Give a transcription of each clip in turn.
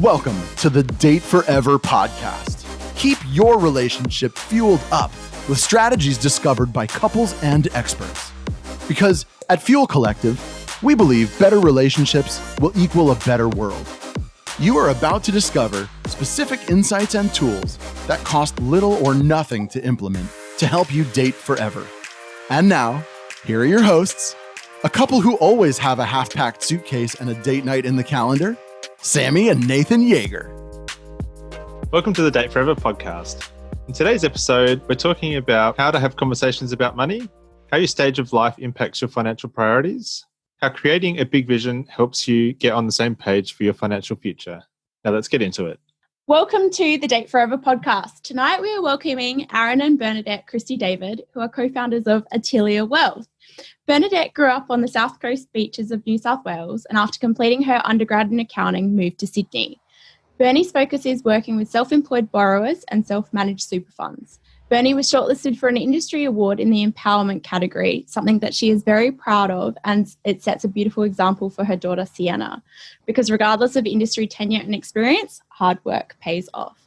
Welcome to the Date Forever podcast. Keep your relationship fueled up with strategies discovered by couples and experts. Because at Fuel Collective, we believe better relationships will equal a better world. You are about to discover specific insights and tools that cost little or nothing to implement to help you date forever. And now, here are your hosts, a couple who always have a half-packed suitcase and a date night in the calendar, Sammy and Nathan Yeager. Welcome to the Date Forever podcast. In today's episode, we're talking about how to have conversations about money, how your stage of life impacts your financial priorities, how creating a big vision helps you get on the same page for your financial future. Now let's get into it. Welcome to the Date Forever podcast. Tonight we are welcoming Aaron and Bernadette Christie-David, who are co-founders of Atelier Wealth. Bernadette grew up on the south coast beaches of New South Wales and after completing her undergrad in accounting moved to Sydney. Bernie's focus is working with self-employed borrowers and self-managed super funds. Bernie was shortlisted for an industry award in the empowerment category, something that she is very proud of, and it sets a beautiful example for her daughter Sienna, because regardless of industry tenure and experience, hard work pays off.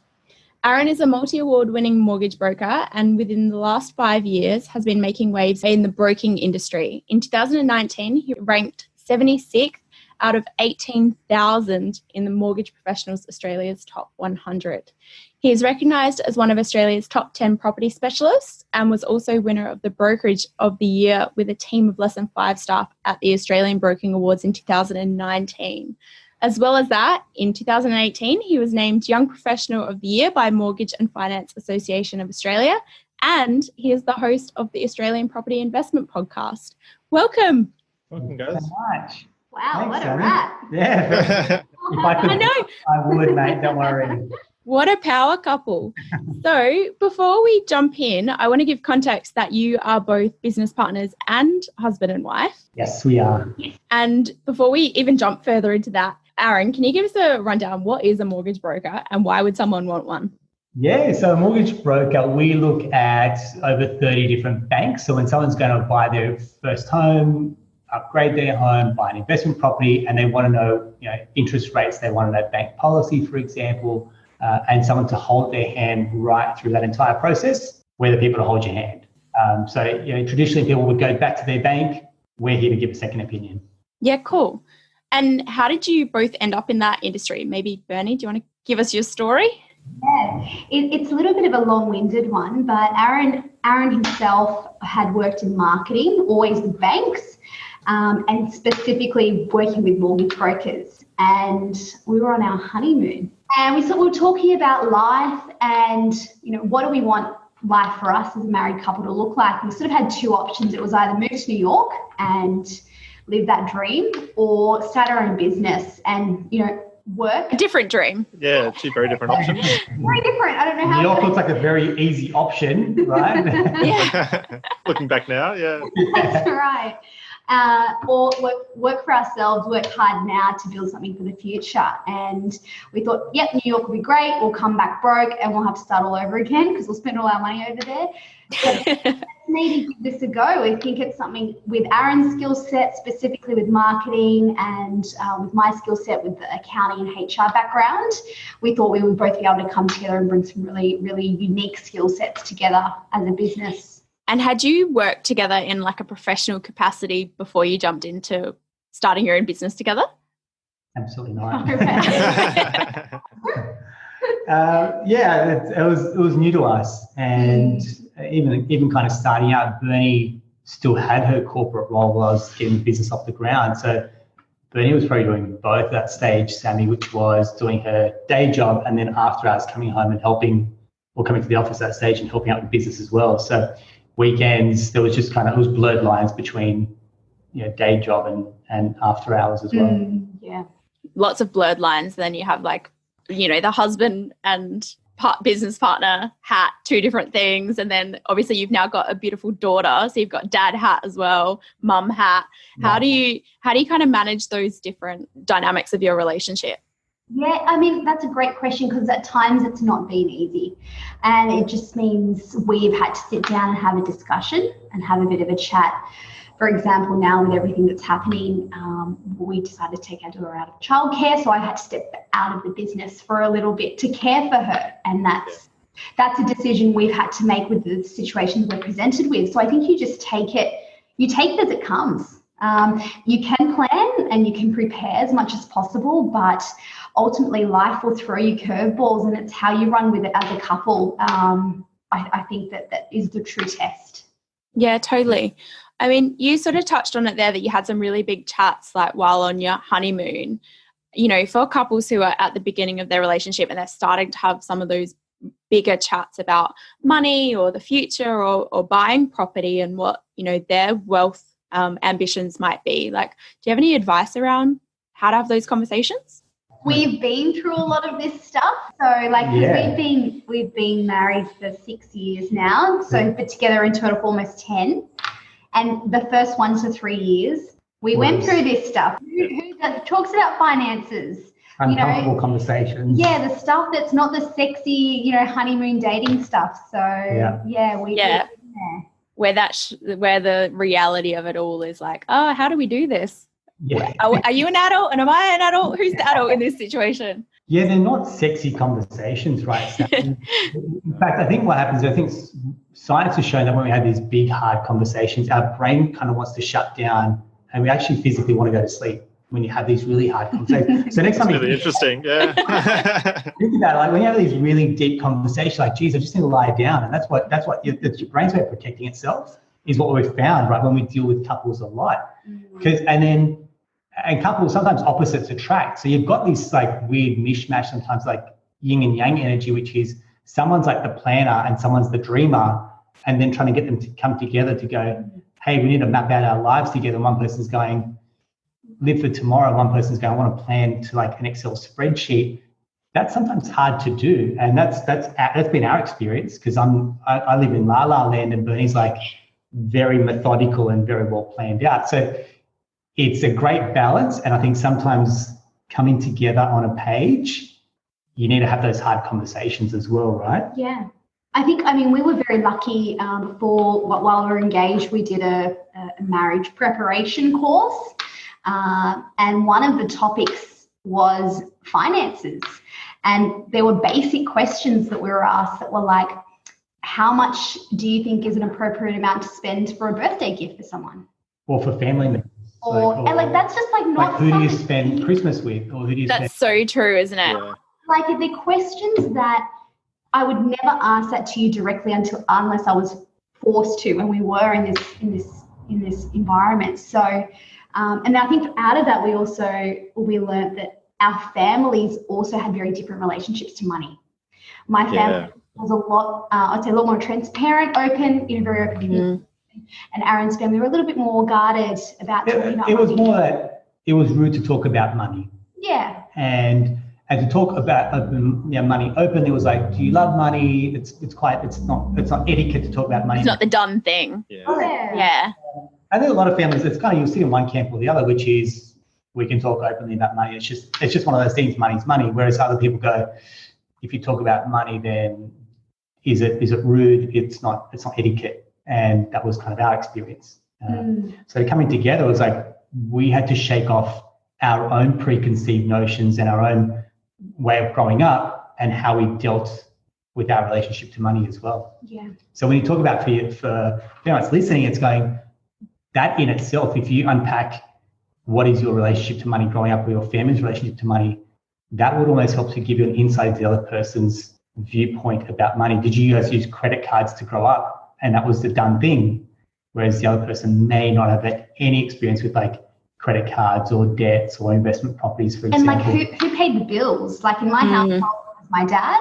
Aaron is a multi-award winning mortgage broker and within the last 5 years has been making waves in the broking industry. In 2019, he ranked 76th out of 18,000 in the Mortgage Professionals Australia's top 100. He is recognised as one of Australia's top 10 property specialists and was also winner of the Brokerage of the Year with a team of less than 5 staff at the Australian Broking Awards in 2019. As well as that, in 2018, he was named Young Professional of the Year by Mortgage and Finance Association of Australia, and he is the host of the Australian Property Investment Podcast. Welcome. Welcome, guys. Thanks so much. Wow, Thanks, what a Sammy. rat. Yeah. If I could, I know. I would, mate. Don't worry. What a power couple. So before we jump in, I want to give context that you are both business partners and husband and wife. Yes, we are. And before we even jump further into that, Aaron, can you give us a rundown? What is a mortgage broker and why would someone want one? Yeah, so a mortgage broker, we look at over 30 different banks. So when someone's going to buy their first home, upgrade their home, buy an investment property, and they want to know, interest rates, they want to know bank policy, for example, and someone to hold their hand right through that entire process, we're the people to hold your hand. Traditionally people would go back to their bank. We're here to give a second opinion. Yeah, cool. And how did you both end up in that industry? Maybe Bernie, do you want to give us your story? Yeah, it's a little bit of a long-winded one, but Aaron himself had worked in marketing, always with banks, and specifically working with mortgage brokers. And we were on our honeymoon, and we were talking about life and what do we want life for us as a married couple to look like. We sort of had two options. It was either move to New York and live that dream, or start our own business and work. A different dream. Yeah, two very different options. Very different. I don't know how. New York looks like a very easy option, right? Yeah. Looking back now, yeah. That's right. Or work for ourselves, work hard now to build something for the future. And we thought, yep, New York will be great. We'll come back broke and we'll have to start all over again because we'll spend all our money over there. But need to give this a go. I think it's something with Aaron's skill set, specifically with marketing, and with my skill set with the accounting and HR background. We thought we would both be able to come together and bring some really, really unique skill sets together as a business. And had you worked together in like a professional capacity before you jumped into starting your own business together? Absolutely not. It was new to us, and even kind of starting out, Bernie still had her corporate role while I was getting the business off the ground. So Bernie was probably doing both at that stage, Sammy, which was doing her day job, and then after hours coming home and helping, or coming to the office at that stage and helping out with business as well. So weekends, there was just it was blurred lines between day job and after hours as well. Yeah. Lots of blurred lines. Then you have the husband and business partner hat, two different things. And then obviously you've now got a beautiful daughter. So you've got dad hat as well, mum hat. How do you kind of manage those different dynamics of your relationship? Yeah, I mean, that's a great question because at times it's not been easy. And it just means we've had to sit down and have a discussion and have a bit of a chat. For example, now with everything that's happening, we decided to take our daughter out of childcare, so I had to step out of the business for a little bit to care for her, and that's a decision we've had to make with the situations we're presented with. So I think you just take it as it comes. You can plan and you can prepare as much as possible, but ultimately life will throw you curveballs, and it's how you run with it as a couple. I think that is the true test. Yeah, totally. I mean, you sort of touched on it there that you had some really big chats like while on your honeymoon. You know, for couples who are at the beginning of their relationship and they're starting to have some of those bigger chats about money or the future or buying property and what, you know, their wealth ambitions might be. Like, do you have any advice around how to have those conversations? We've been through a lot of this stuff. So like we've been married for 6 years now. So but together in total for almost 10. And the first 1 to 3 years, we went through this stuff. Who talks about finances? Uncomfortable conversations. Yeah, the stuff that's not the sexy, you know, honeymoon dating stuff. So where the reality of it all is like, oh, how do we do this? Yeah. Are you an adult and am I an adult? Who's the adult in this situation? Yeah, they're not sexy conversations, right? In fact, I think what happens, science has shown that when we have these big, hard conversations, our brain kind of wants to shut down and we actually physically want to go to sleep when you have these really hard conversations. So next time really interesting, yeah. Think about it, like when you have these really deep conversations, like, geez, I just need to lie down. And that's what your brain's way of protecting itself is what we've found, right, when we deal with couples a lot. And couples, sometimes opposites attract. So you've got this like weird mishmash sometimes, like yin and yang energy, which is someone's like the planner and someone's the dreamer, and then trying to get them to come together to go, hey, we need to map out our lives together. One person's going, live for tomorrow. One person's going, I want to plan to like an Excel spreadsheet. That's sometimes hard to do. And that's been our experience, because I live in La La Land and Bernie's like very methodical and very well planned out. So it's a great balance. And I think sometimes coming together on a page, you need to have those hard conversations as well, right? Yeah. I mean, we were very lucky while we were engaged, we did a marriage preparation course. And one of the topics was finances. And there were basic questions that we were asked that were like, how much do you think is an appropriate amount to spend for a birthday gift for someone? Or for family members. And that's just like not like who do you spend Christmas with, or who do you That's so true, isn't it? Yeah. Like the questions that I would never ask that to you directly unless I was forced to when we were in this environment. So and I think out of that we learned that our families also had very different relationships to money. My family was a lot more transparent, open, very open community. And Aaron's family were a little bit more guarded about talking about money. It was more that it was rude to talk about money. Yeah. And to talk about money openly, it was like, do you love money? It's not etiquette to talk about money. It's not the done thing. Yeah. I think a lot of families, it's kind of, you'll see in one camp or the other, which is we can talk openly about money. It's just one of those things, money's money. Whereas other people go, if you talk about money, then is it rude? It's not etiquette. And that was kind of our experience. So coming together was like we had to shake off our own preconceived notions and our own way of growing up and how we dealt with our relationship to money as well. Yeah. So when you talk about for anyone that's listening, it's going, that in itself, if you unpack what is your relationship to money growing up or your family's relationship to money, that would almost help to give you an insight to the other person's viewpoint about money. Did you guys use credit cards to grow up? And that was the done thing, whereas the other person may not have had any experience with like credit cards or debts or investment properties, for example. And like who paid the bills? Like in my household, it was my dad,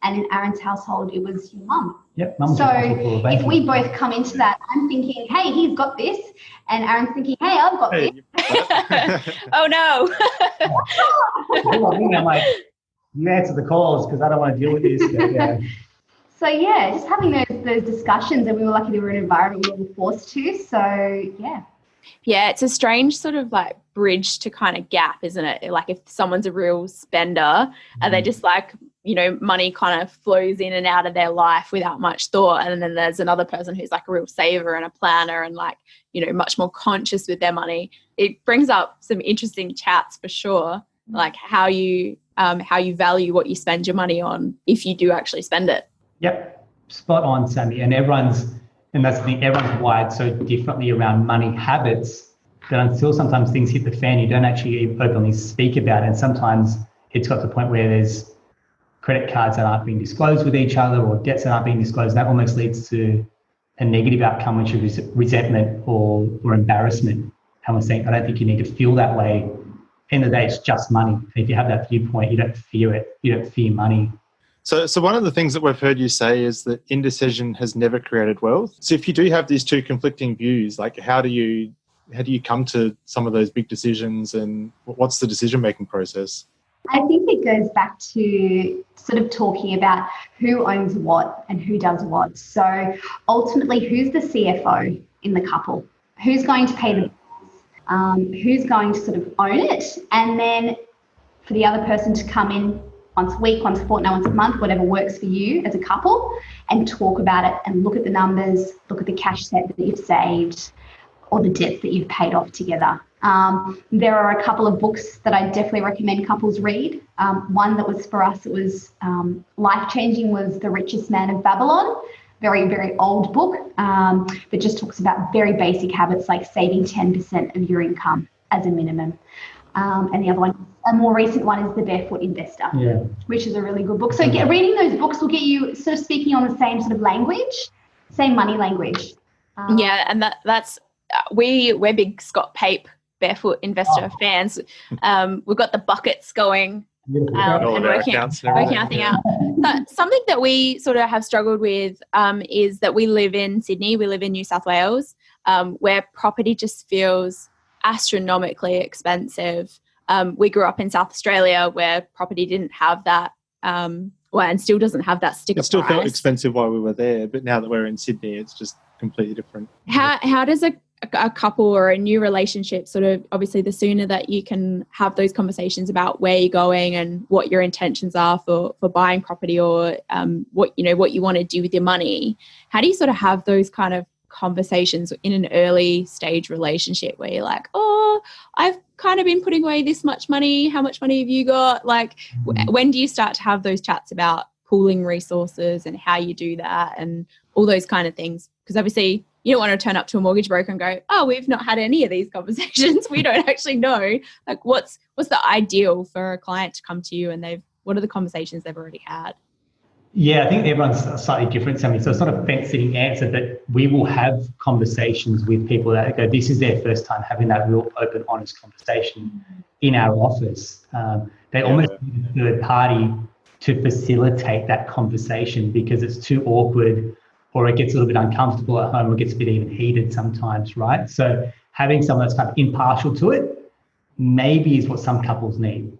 and in Aaron's household, it was your mum. Yep. So if we both come into that, I'm thinking, hey, he's got this, and Aaron's thinking, hey, I've got this. Oh no. I'm like, you answer the calls because I don't want to deal with this. But, yeah. So yeah, just having those discussions, and we were lucky that we were in an environment we were forced to. So yeah. Yeah, it's a strange sort of like bridge to kind of gap, isn't it? Like if someone's a real spender and they just like, money kind of flows in and out of their life without much thought. And then there's another person who's like a real saver and a planner and like, much more conscious with their money. It brings up some interesting chats for sure, like how you value what you spend your money on if you do actually spend it. Yep, spot on, Sammy. And that's the thing, everyone's wired so differently around money habits that until sometimes things hit the fan, you don't actually openly speak about it. And sometimes it's got to the point where there's credit cards that aren't being disclosed with each other or debts that aren't being disclosed. And that almost leads to a negative outcome, which is resentment or embarrassment. And we're saying, I don't think you need to feel that way. End of the day, it's just money. If you have that viewpoint, you don't fear it. You don't fear money. So one of the things that we've heard you say is that indecision has never created wealth. So if you do have these two conflicting views, like how do you come to some of those big decisions, and what's the decision-making process? I think it goes back to sort of talking about who owns what and who does what. So ultimately, who's the CFO in the couple? Who's going to pay the bills? Who's going to sort of own it? And then for the other person to come in once a week, once a fortnight, once a month, whatever works for you as a couple, and talk about it and look at the numbers, look at the cash set that you've saved or the debts that you've paid off together. There are a couple of books that I definitely recommend couples read. One that was for us, it was life-changing, was The Richest Man of Babylon. Very, very old book that just talks about very basic habits like saving 10% of your income as a minimum. And the other one, a more recent one, is The Barefoot Investor, which is a really good book. So reading those books will get you sort of speaking on the same sort of language, same money language. And that's we're big Scott Pape Barefoot Investor fans. We've got the buckets going and working our thing out. But something that we sort of have struggled with is that we live in Sydney, we live in New South Wales, where property just feels astronomically expensive. We grew up in South Australia where property didn't have that, and still doesn't have that sticker price. It still felt expensive while we were there, but now that we're in Sydney, it's just completely different. How does a couple or a new relationship sort of, obviously the sooner that you can have those conversations about where you're going and what your intentions are for buying property or what you want to do with your money, how do you sort of have those kind of conversations in an early stage relationship where you're like, oh, I've kind of been putting away this much money, how much money have you got? Like when do you start to have those chats about pooling resources and how you do that and all those kind of things? Because obviously you don't want to turn up to a mortgage broker and go, oh, we've not had any of these conversations. We don't actually know. Like what's the ideal for a client to come to you and what are the conversations they've already had? Yeah, I think everyone's slightly different, Sammy. So it's not a fence-sitting answer, but we will have conversations with people that go, this is their first time having that real open, honest conversation in our office. They almost need a third party to facilitate that conversation because it's too awkward or it gets a little bit uncomfortable at home or gets a bit even heated sometimes, right? So having someone that's kind of impartial to it maybe is what some couples need.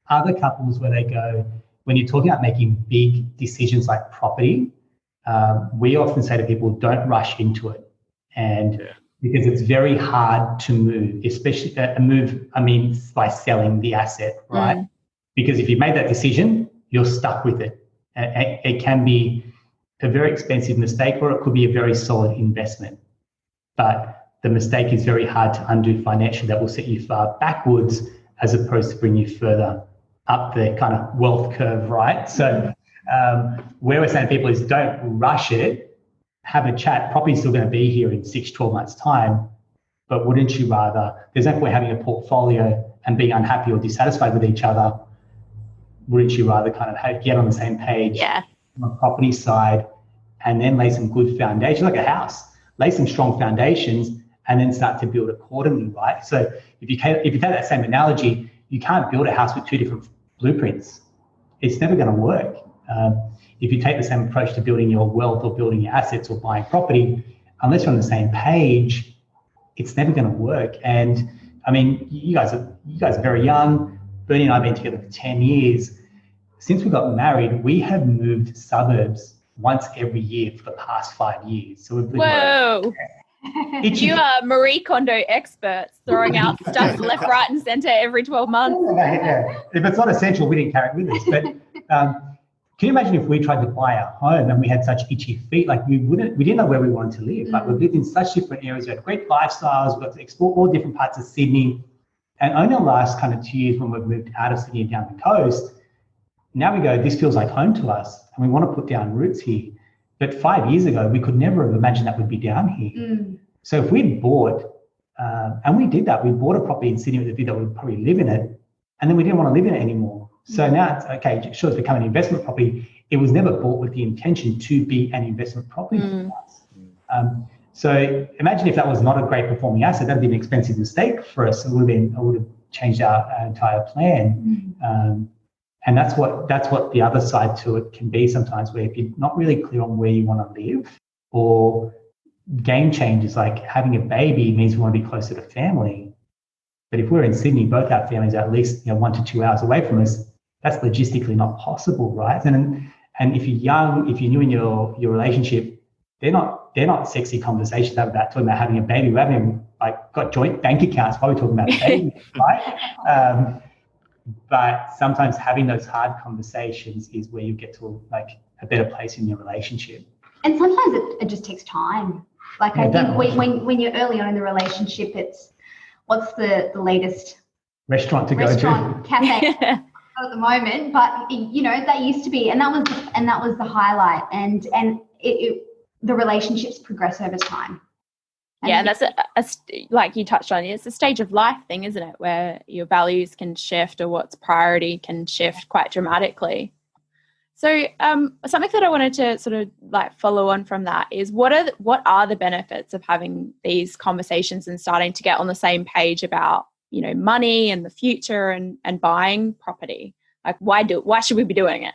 Other couples where they go, when you're talking about making big decisions like property, we often say to people, don't rush into it. And because it's very hard to move, especially by selling the asset, right? Because if you've made that decision, you're stuck with it. It can be a very expensive mistake or it could be a very solid investment. But the mistake is very hard to undo financially. That will set you far backwards as opposed to bring you further up the kind of wealth curve, right? So where we're saying to people is don't rush it, have a chat. Property's still going to be here in 6-12 months' time, but wouldn't you rather, there's no point having a portfolio and being unhappy or dissatisfied with each other. Wouldn't you rather kind of get on the same page on the property side and then lay some good foundations, like a house, lay some strong foundations and then start to build accordingly, right? So if you take that same analogy, you can't build a house with two different blueprints. It's never going to work. If you take the same approach to building your wealth or building your assets or buying property, unless you're on the same page, it's never going to work. And I mean, you guys are very young. Bernie and I have been together for 10 years. Since we got married, we have moved suburbs once every year for the past 5 years. So we've lived You are Marie Kondo experts throwing out stuff left, right and centre every 12 months. If it's not essential, we didn't carry it with us. But Can you imagine if we tried to buy a home and we had such itchy feet? Like we didn't know where we wanted to live. Like we've lived in such different areas. We had great lifestyles. We got to explore all different parts of Sydney. And only the last kind of 2 years when we've moved out of Sydney down the coast, now we go, this feels like home to us and we want to put down roots here. But 5 years ago, we could never have imagined that we'd be down here. So if we'd bought, and we did that, we bought a property in Sydney with the view that we'd probably live in it, and then we didn't want to live in it anymore. So now it's okay, sure, it's become an investment property. It was never bought with the intention to be an investment property for us. So imagine if that was not a great performing asset, that'd be an expensive mistake for us. It would have changed our entire plan. And that's what the other side to it can be sometimes, where if you're not really clear on where you want to live, or game changes like having a baby means we want to be closer to family. But if we're in Sydney, both our families are at least 1 to 2 hours away from us. That's logistically not possible, right? And if you're young, if you're new in your relationship, they're not sexy conversations about talking about having a baby. We're having got joint bank accounts while we're talking about baby, right? But sometimes having those hard conversations is where you get to a better place in your relationship. And sometimes it just takes time. I think when you're early on in the relationship, it's what's the latest restaurant to go to? Cafe at the moment, but that used to be, and that was the highlight, and the relationships progress over time. And that's like you touched on, it's a stage of life thing, isn't it, where your values can shift or what's priority can shift quite dramatically. So something that I wanted to sort of follow on from that is what are the benefits of having these conversations and starting to get on the same page about money and the future and buying property? Why should we be doing it?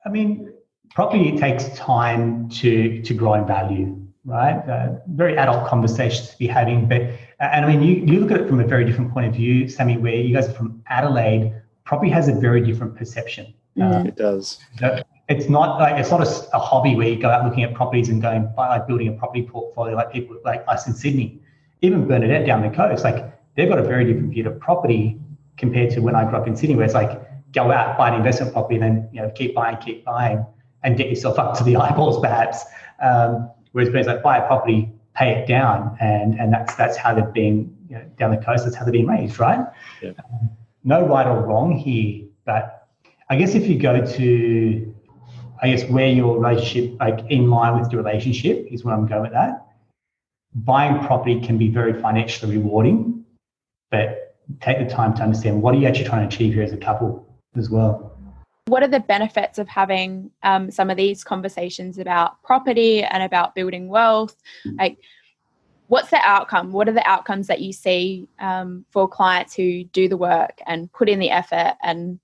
I mean, property takes time to grow in value, right? Very adult conversations to be having, but and I mean you look at it from a very different point of view, Sammy, where you guys are from Adelaide. Property has a very different perception. It does. It's not a hobby where you go out looking at properties and going building a property portfolio like people like us in Sydney. Even Bernadette down the coast, they've got a very different view to property compared to when I grew up in Sydney, where it's go out, buy an investment property, and then keep buying, and get yourself up to the eyeballs, perhaps. Whereas Bernadette's buy a property, pay it down, and that's how they've been down the coast. That's how they've been raised, right? Yeah. No right or wrong here, but I guess if you go to, where your relationship, in line with your relationship is where I'm going with that. Buying property can be very financially rewarding, but take the time to understand what are you actually trying to achieve here as a couple as well. What are the benefits of having some of these conversations about property and about building wealth? What's the outcome? What are the outcomes that you see for clients who do the work and put in the effort and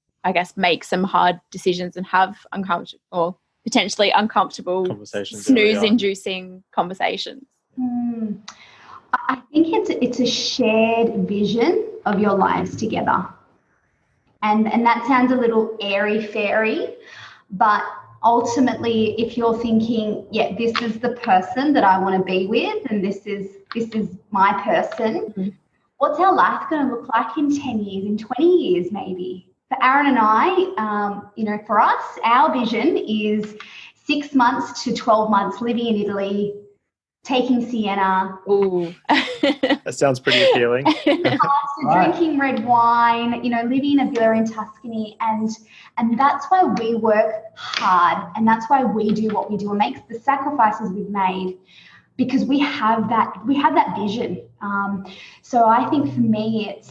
make some hard decisions and have uncomfortable or potentially uncomfortable snooze-inducing conversations? I think it's a shared vision of your lives together. And that sounds a little airy-fairy, but ultimately, if you're thinking, this is the person that I want to be with, and this is my person, what's our life going to look like in 10 years, in 20 years maybe? For Aaron and I, for us, our vision is 6 months to 12 months living in Italy, taking Sienna. Ooh. That sounds pretty appealing. Drinking red wine, living in a villa in Tuscany. And that's why we work hard, and that's why we do what we do and make the sacrifices we've made, because we have that vision. So I think for me,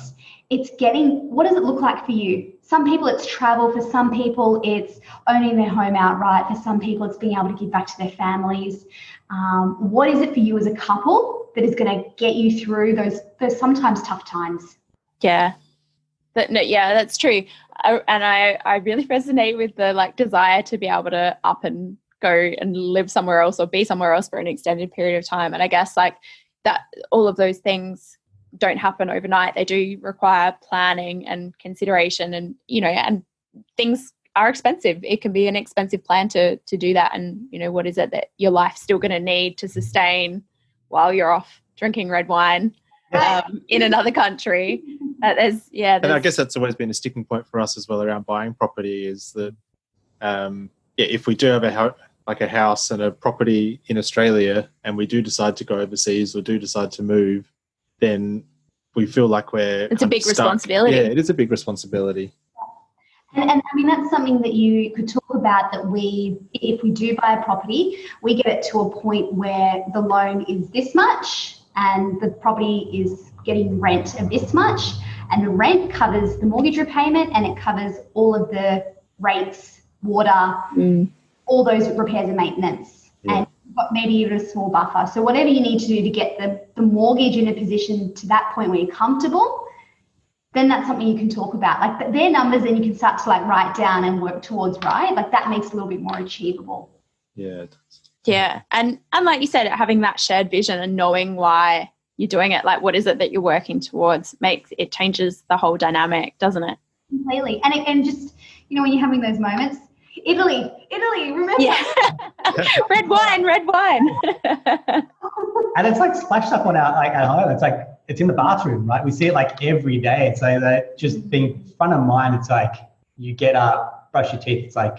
it's getting, what does it look like for you? Some people it's travel, for some people it's owning their home outright, for some people it's being able to give back to their families. What is it for you as a couple that is going to get you through those sometimes tough times? Yeah, that's true. I really resonate with the desire to be able to up and go and live somewhere else or be somewhere else for an extended period of time. And I guess that all of those things don't happen overnight. They do require planning and consideration, and and things are expensive. It can be an expensive plan to do that. And what is it that your life's still going to need to sustain while you're off drinking red wine in another country? And I guess that's always been a sticking point for us as well around buying property, is that if we do have a house and a property in Australia, and we do decide to go overseas or do decide to move, then we feel like it's a big responsibility. Yeah, it is a big responsibility. And I mean, that's something that you could talk about, that if we do buy a property, we get it to a point where the loan is this much and the property is getting rent of this much, and the rent covers the mortgage repayment and it covers all of the rates, water, all those repairs and maintenance, and maybe even a small buffer. So whatever you need to do to get the mortgage in a position to that point where you're comfortable, then that's something you can talk about. Like their numbers, then you can start to like write down and work towards, right? Like that makes it a little bit more achievable. Yeah. Yeah. And like you said, having that shared vision and knowing why you're doing it, like what is it that you're working towards, changes the whole dynamic, doesn't it? Completely. And just, when you're having those moments, Italy, remember? Yeah. red wine. And it's like splashed up on at home. It's like, it's in the bathroom, right? We see it like every day. So that just being front of mind, it's like you get up, brush your teeth. It's like,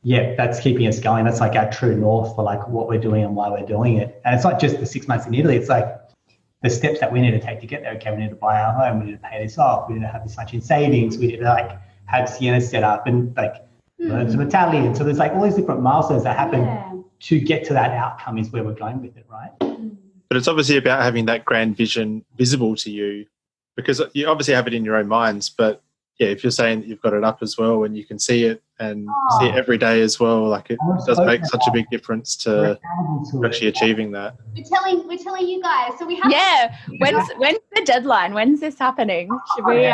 yeah, that's keeping us going. That's like our true north for like what we're doing and why we're doing it. And it's not just the 6 months in Italy. It's like the steps that we need to take to get there. Okay, we need to buy our home. We need to pay this off. We need to have this much in savings. We need to like have Sienna set up and like learn some Italian. So there's like all these different milestones that happen to get to that outcome is where we're going with it, right? But it's obviously about having that grand vision visible to you, because you obviously have it in your own minds. But yeah, if you're saying that you've got it up as well and you can see it and see it every day as well, like it does make such a big difference to actually achieving that. We're telling you guys. So we have. Yeah. When's the deadline? When's this happening? Should we?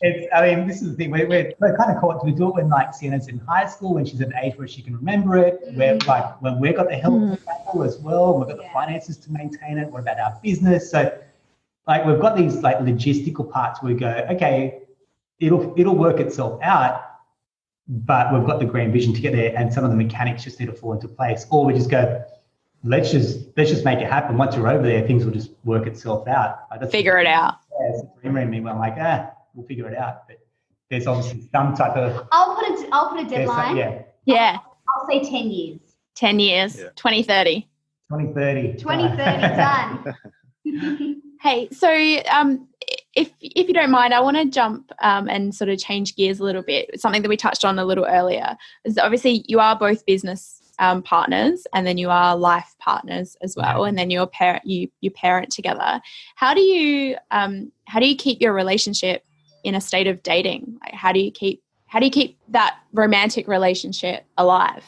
This is the thing. We're kind of caught. We do it when like Sienna's in high school, when she's at an age where she can remember it. We're like when we've got the health capital as well. We've got the finances to maintain it. What about our business? So like we've got these like logistical parts where we go, okay, it'll work itself out, but we've got the grand vision to get there, and some of the mechanics just need to fall into place. Or we just go, let's just make it happen. Once you're over there, things will just work itself out. Like, figure it out. Yeah, it's a dream in me where I'm like, we'll figure it out. But there's obviously some type of. I'll put a deadline. Yeah. I'll say 10 years. 10 years. 2030. 2030. 2030 done. Hey, so if you don't mind, I want to jump and sort of change gears a little bit. Something that we touched on a little earlier is that obviously you are both business partners, and then you are life partners as well, and then you parent together. How do you keep your relationship in a state of dating? Like, how do you keep that romantic relationship alive?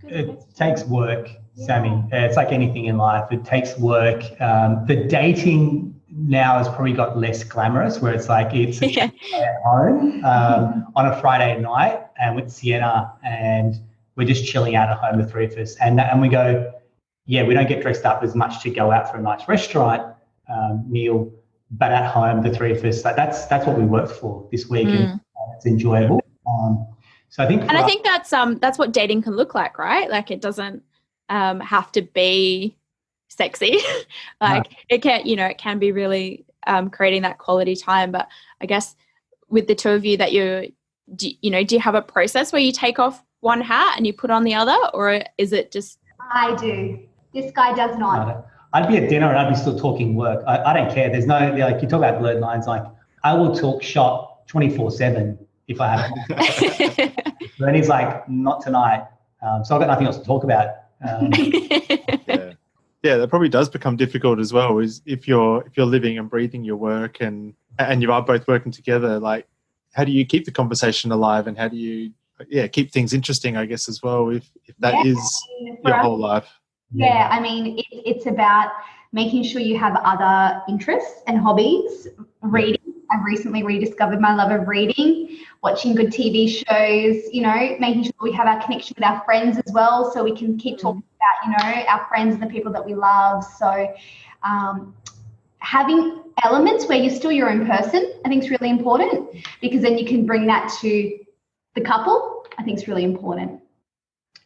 It takes work, Sammy. It's like anything in life. It takes work. The dating now has probably got less glamorous, where it's like it's at home on a Friday night and with Sienna, and we're just chilling out at home, the three of us. And we go, we don't get dressed up as much to go out for a nice restaurant meal, but at home, the three of us, like that's what we worked for this week, and it's enjoyable. So I think, and I think that's what dating can look like, right? Like it doesn't have to be sexy. It can be really creating that quality time. But I guess with the two of you, that do you have a process where you take off one hat and you put on the other, or is it just? I do. This guy does not. I'd be at dinner and I'd be still talking work. I don't care. There's no, like, you talk about blurred lines. Like, I will talk shop 24/7 if I have to. Then he's like, not tonight. So I've got nothing else to talk about. Yeah, that probably does become difficult as well. Is if you're living and breathing your work, and you are both working together. Like, how do you keep the conversation alive, and how do you keep things interesting? I guess as well, if that is your whole life. Yeah, I mean, it's about making sure you have other interests and hobbies. Reading. I've recently rediscovered my love of reading, watching good TV shows, making sure we have our connection with our friends as well, so we can keep talking about, our friends and the people that we love. So having elements where you're still your own person, I think is really important, because then you can bring that to the couple. I think is really important.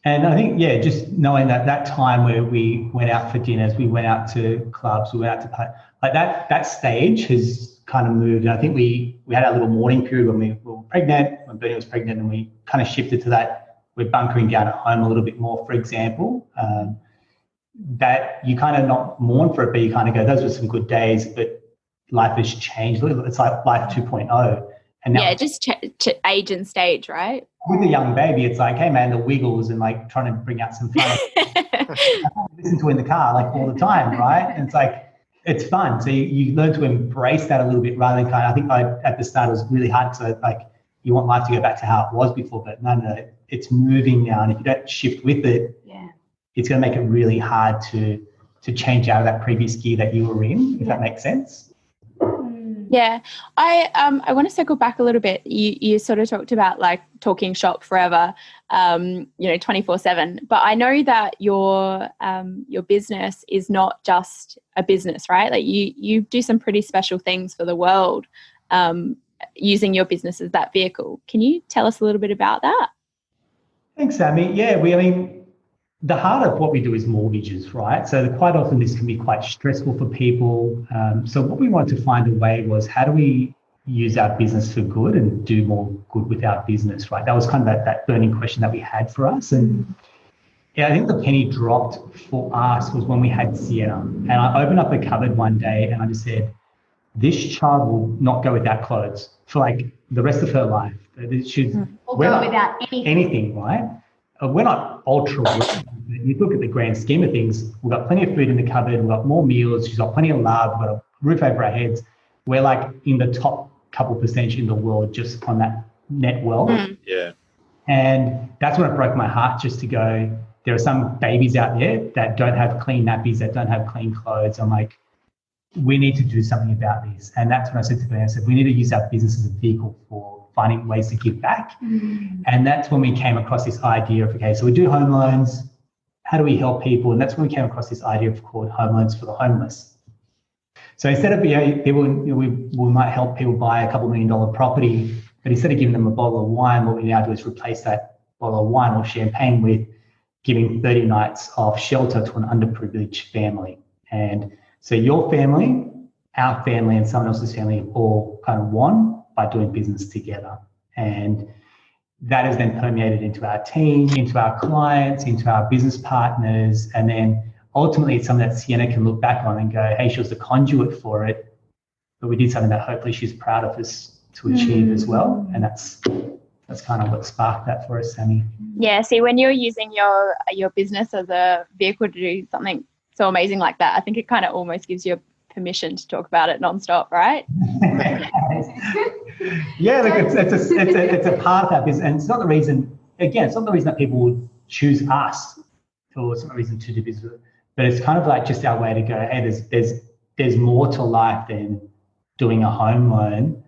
And I think, just knowing that time where we went out for dinners, we went out to clubs, we went out to like that stage has kind of moved. And I think we had our little mourning period when we were pregnant, when Bernie was pregnant, and we kind of shifted to that. We're bunkering down at home a little bit more, for example. That you kind of not mourn for it, but you kind of go, those were some good days, but life has changed a little. It's like life 2.0. And now, just age and stage, right? with a young baby, it's like, hey man, the wiggles and like trying to bring out some fun. Listen to in the car like all the time, right? And it's like, it's fun. So you learn to embrace that a little bit rather than I think at the start it was really hard to like, you want life to go back to how it was before, but no, it's moving now. And if you don't shift with it, it's going to make it really hard to change out of that previous gear that you were in, if that makes sense. Yeah, I want to circle back a little bit. You sort of talked about like talking shop forever, 24/7. But I know that your business is not just a business, right? Like you do some pretty special things for the world, using your business as that vehicle. Can you tell us a little bit about that? Thanks, Sammy. Yeah, the heart of what we do is mortgages, right? So quite often this can be quite stressful for people. So what we wanted to find a way was, how do we use our business for good and do more good with our business, right? That was kind of that burning question that we had for us. And I think the penny dropped for us was when we had Sienna. And I opened up a cupboard one day and I just said, this child will not go without clothes for like the rest of her life. Or go without anything, right? We're not ultra rich. You look at the grand scheme of things, we've got plenty of food in the cupboard, we've got more meals, she's got plenty of love, we've got a roof over our heads. We're like in the top couple percentage in the world just on that net wealth. Yeah. And that's when it broke my heart, just to go, there are some babies out there that don't have clean nappies, that don't have clean clothes. I'm like, we need to do something about this. And that's when I said to Ben, I said, we need to use our business as a vehicle for finding ways to give back. And that's when we came across this idea of, okay, so we do home loans. How do we help people? And that's when we came across this idea of called home loans for the homeless. So instead of people, we might help people buy $2 million property, but instead of giving them a bottle of wine, what we now do is replace that bottle of wine or champagne with giving 30 nights of shelter to an underprivileged family. And so your family, our family, and someone else's family all kind of won by doing business together. And that has then permeated into our team, into our clients, into our business partners. And then ultimately it's something that Sienna can look back on and go, hey, she was the conduit for it, but we did something that hopefully she's proud of us to achieve as well. And that's kind of what sparked that for us, Sammy. Yeah, see, when you're using your business as a vehicle to do something so amazing like that, I think it kind of almost gives you permission to talk about it nonstop, right? Yeah, look, it's a part of that business, and it's not the reason. Again, it's not the reason that people would choose us, or it's not the reason to do business. But it's kind of like just our way to go, hey, there's more to life than doing a home loan.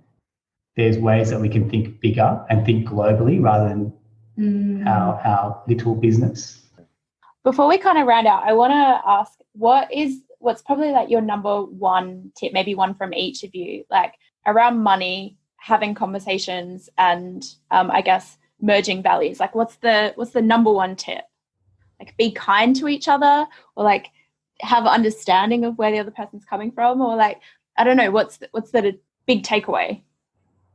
There's ways that we can think bigger and think globally rather than our little business. Before we kind of round out, I want to ask, what's probably like your number one tip, maybe one from each of you, like around money, having conversations, and I guess merging values. Like what's the number one tip? Like be kind to each other, or like have understanding of where the other person's coming from, or like, I don't know, what's the big takeaway?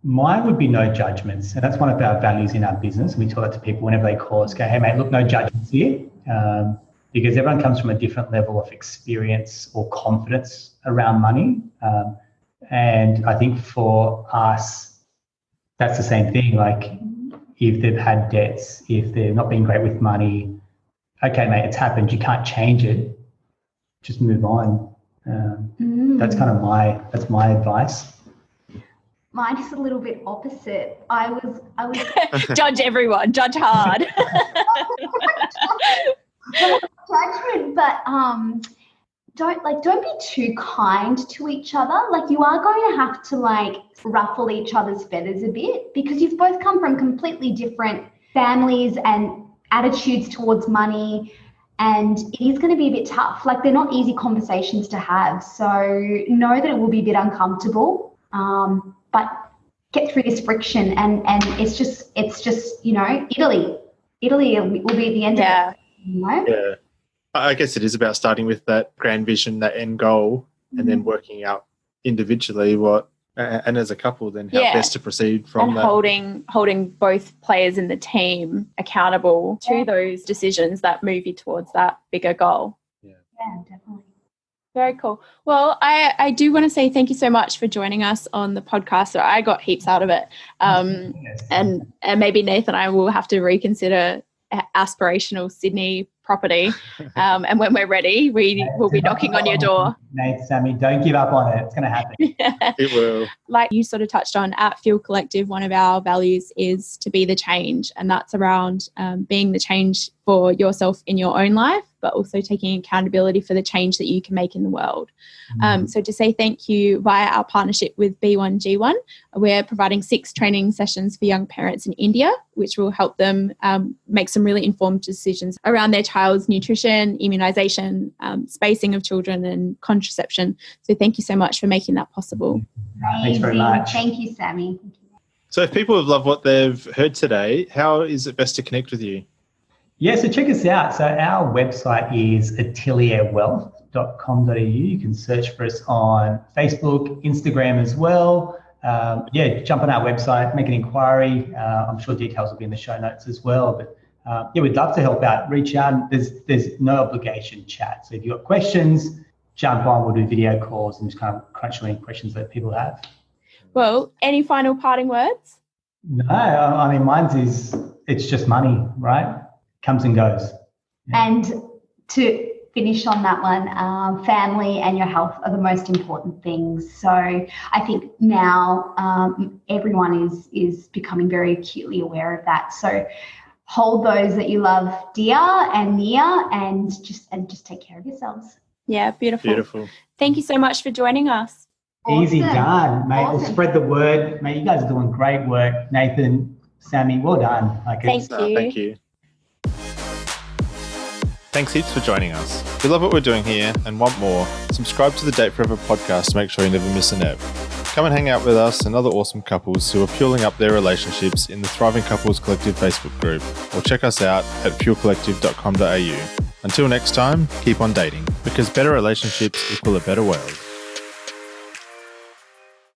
Mine would be no judgments. And that's one of our values in our business. We tell that to people whenever they call us, go, hey mate, look, no judgments here. Because everyone comes from a different level of experience or confidence around money. And I think for us, that's the same thing. Like if they've had debts, if they're not being great with money, okay, mate, it's happened. You can't change it. Just move on. That's kind of my advice. Mine is a little bit opposite. I was Judge everyone, judge hard. Judgment, but don't be too kind to each other. Like you are going to have to like ruffle each other's feathers a bit, because you've both come from completely different families and attitudes towards money, and it is going to be a bit tough. Like they're not easy conversations to have. So know that it will be a bit uncomfortable, but get through this friction, and it's just Italy will be at the end of it. Yeah, I guess it is about starting with that grand vision, that end goal, and then working out individually what And as a couple, then how Yeah. best to proceed from And that. holding both players in the team accountable to those decisions that move you towards that bigger goal. Yeah, definitely. Very cool. Well, I do want to say thank you so much for joining us on the podcast. So I got heaps out of it. Yes. And maybe Nathan and I will have to reconsider aspirational Sydney property. And when we're ready, we will be knocking on your door. Nate, Sammy, don't give up on it. It's going to happen. It will. Like you sort of touched on, at Fuel Collective, one of our values is to be the change. And that's around being the change for yourself in your own life, but also taking accountability for the change that you can make in the world. So to say thank you via our partnership with B1G1, we're providing 6 training sessions for young parents in India, which will help them make some really informed decisions around their child's nutrition, immunisation, spacing of children and contraception. So thank you so much for making that possible. Thanks very much. Thank you, Sammy. So if people have loved what they've heard today, how is it best to connect with you? Yeah, so check us out. So our website is atelierwealth.com.au. You can search for us on Facebook, Instagram as well. Jump on our website, make an inquiry. I'm sure details will be in the show notes as well. But we'd love to help out. Reach out. There's no obligation chat. So if you've got questions, jump on. We'll do video calls and just kind of crunch any questions that people have. Well, any final parting words? No, I mean, it's just money, right? Comes and goes. And to finish on that one, family and your health are the most important things. So I think now everyone is becoming very acutely aware of that. So hold those that you love dear and near, and just take care of yourselves. Yeah, beautiful. Beautiful. Thank you so much for joining us. Easy Awesome. done, mate. Awesome. We'll spread the word. Mate, you guys are doing great work. Nathan, Sammy, well done. Thank you. Thank you. Thanks heaps for joining us. If you love what we're doing here and want more, subscribe to the Date Forever podcast to make sure you never miss an ep. Come and hang out with us and other awesome couples who are fueling up their relationships in the Thriving Couples Collective Facebook group, or check us out at fuelcollective.com.au. Until next time, keep on dating, because better relationships equal a better world.